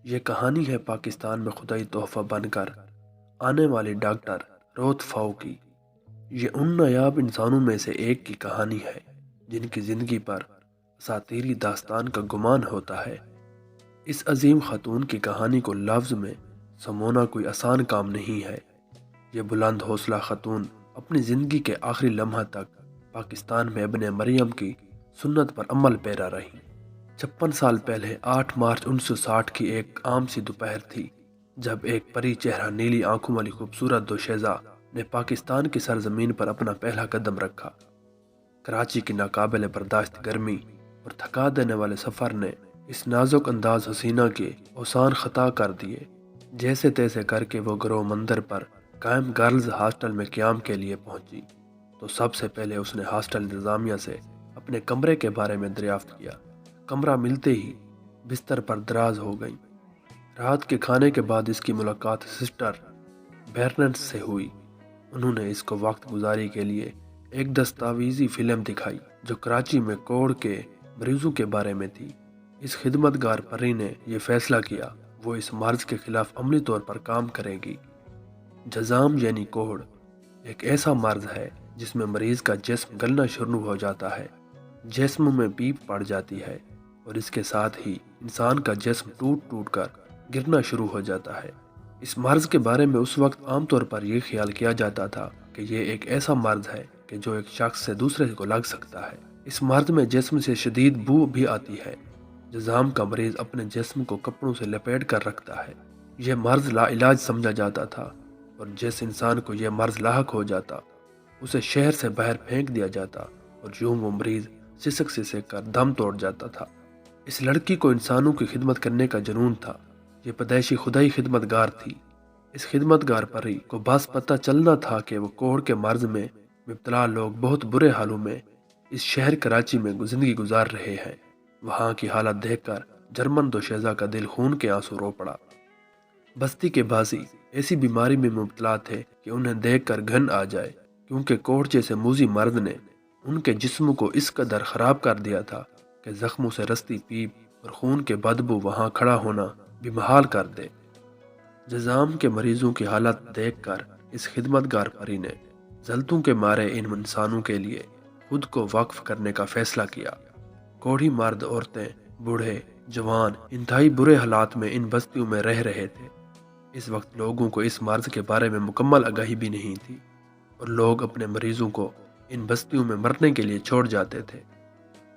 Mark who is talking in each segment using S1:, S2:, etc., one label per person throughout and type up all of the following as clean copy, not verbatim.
S1: یہ کہانی ہے پاکستان میں خدائی تحفہ بن کر آنے والی ڈاکٹر روت فاؤ کی۔ یہ ان نایاب انسانوں میں سے ایک کی کہانی ہے جن کی زندگی پر اساطیری داستان کا گمان ہوتا ہے۔ اس عظیم خاتون کی کہانی کو لفظ میں سمونا کوئی آسان کام نہیں ہے۔ یہ بلند حوصلہ خاتون اپنی زندگی کے آخری لمحہ تک پاکستان میں ابن مریم کی سنت پر عمل پیرا رہی۔ 56 سال پہلے 8 مارچ 1960 کی ایک عام سی دوپہر تھی جب ایک پری چہرہ نیلی آنکھوں والی خوبصورت دوشیزہ نے پاکستان کی سرزمین پر اپنا پہلا قدم رکھا۔ کراچی کی ناقابل برداشت گرمی اور تھکا دینے والے سفر نے اس نازک انداز حسینہ کے اوسان خطا کر دیے۔ جیسے تیسے کر کے وہ گرو مندر پر قائم گرلز ہاسٹل میں قیام کے لیے پہنچی تو سب سے پہلے اس نے ہاسٹل انتظامیہ سے اپنے کمرے کے بارے میں دریافت کیا۔ کمرہ ملتے ہی بستر پر دراز ہو گئی۔ رات کے کھانے کے بعد اس کی ملاقات سسٹر بیرنٹس سے ہوئی۔ انہوں نے اس کو وقت گزاری کے لیے ایک دستاویزی فلم دکھائی جو کراچی میں کوڑ کے مریضوں کے بارے میں تھی۔ اس خدمتگار پری نے یہ فیصلہ کیا وہ اس مرض کے خلاف عملی طور پر کام کرے گی۔ جزام یعنی کوڑ ایک ایسا مرض ہے جس میں مریض کا جسم گلنا شروع ہو جاتا ہے، جسم میں پیپ پڑ جاتی ہے اور اس کے ساتھ ہی انسان کا جسم ٹوٹ ٹوٹ کر گرنا شروع ہو جاتا ہے۔ اس مرض کے بارے میں اس وقت عام طور پر یہ خیال کیا جاتا تھا کہ یہ ایک ایسا مرض ہے کہ جو ایک شخص سے دوسرے کو لگ سکتا ہے۔ اس مرض میں جسم سے شدید بو بھی آتی ہے۔ جزام کا مریض اپنے جسم کو کپڑوں سے لپیٹ کر رکھتا ہے۔ یہ مرض لا علاج سمجھا جاتا تھا اور جس انسان کو یہ مرض لاحق ہو جاتا اسے شہر سے باہر پھینک دیا جاتا اور یوں وہ مریض سسک سسک کر دم توڑ جاتا تھا۔ اس لڑکی کو انسانوں کی خدمت کرنے کا جنون تھا۔ یہ پیدائشی خدائی خدمتگار تھی۔ اس خدمتگار پری کو بس پتہ چلنا تھا کہ وہ کوڑ کے مرض میں مبتلا لوگ بہت برے حالوں میں اس شہر کراچی میں زندگی گزار رہے ہیں۔ وہاں کی حالت دیکھ کر جرمن دوشیزہ کا دل خون کے آنسو رو پڑا۔ بستی کے بازی ایسی بیماری میں مبتلا تھے کہ انہیں دیکھ کر گھن آ جائے، کیونکہ کوڑ جیسے موذی مرض نے ان کے جسم کو اس قدر خراب کر دیا تھا کہ زخموں سے رستی پیپ اور خون کے بدبو وہاں کھڑا ہونا بھی محال کر دے۔ جزام کے مریضوں کی حالت دیکھ کر اس خدمتگار پری نے ذلتوں کے مارے ان انسانوں کے لیے خود کو وقف کرنے کا فیصلہ کیا۔ کوڑھی مرد، عورتیں، بوڑھے، جوان انتہائی برے حالات میں ان بستیوں میں رہ رہے تھے۔ اس وقت لوگوں کو اس مرض کے بارے میں مکمل آگاہی بھی نہیں تھی اور لوگ اپنے مریضوں کو ان بستیوں میں مرنے کے لیے چھوڑ جاتے تھے۔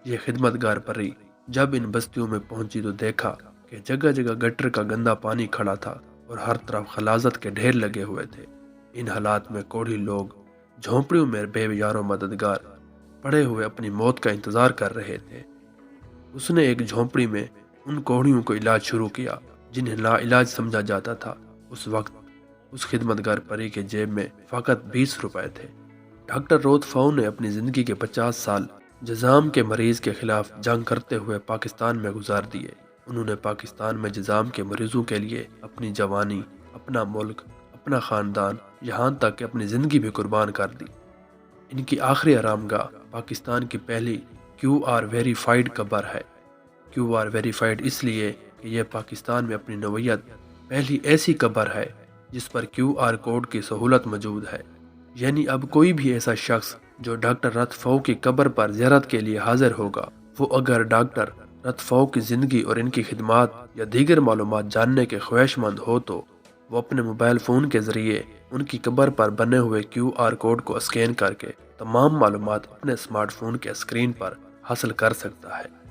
S1: یہ خدمتگار پری جب ان بستیوں میں پہنچی تو دیکھا کہ جگہ جگہ گٹر کا گندا پانی کھڑا تھا اور ہر طرف خلاظت کے ڈھیر لگے ہوئے تھے۔ ان حالات میں کوڑھی لوگ جھونپڑیوں میں بے یار و مددگار پڑے ہوئے اپنی موت کا انتظار کر رہے تھے۔ اس نے ایک جھونپڑی میں ان کوڑھیوں کو علاج شروع کیا جنہیں لا علاج سمجھا جاتا تھا۔ اس وقت اس خدمتگار پری کے جیب میں فقط 20 روپے تھے۔ ڈاکٹر روت فاؤ نے اپنی زندگی کے 50 سال جزام کے مریض کے خلاف جنگ کرتے ہوئے پاکستان میں گزار دیے۔ انہوں نے پاکستان میں جزام کے مریضوں کے لیے اپنی جوانی، اپنا ملک، اپنا خاندان، یہاں تک کہ اپنی زندگی بھی قربان کر دی۔ ان کی آخری آرام گاہ پاکستان کی پہلی QR ویریفائیڈ قبر ہے۔ QR ویریفائیڈ اس لیے کہ یہ پاکستان میں اپنی نوعیت پہلی ایسی قبر ہے جس پر QR کوڈ کی سہولت موجود ہے۔ یعنی اب کوئی بھی ایسا شخص جو ڈاکٹر روت فاؤ کی قبر پر زیارت کے لیے حاضر ہوگا، وہ اگر ڈاکٹر روت فاؤ کی زندگی اور ان کی خدمات یا دیگر معلومات جاننے کے خواہش مند ہو تو وہ اپنے موبائل فون کے ذریعے ان کی قبر پر بنے ہوئے QR کوڈ کو اسکین کر کے تمام معلومات اپنے اسمارٹ فون کے اسکرین پر حاصل کر سکتا ہے۔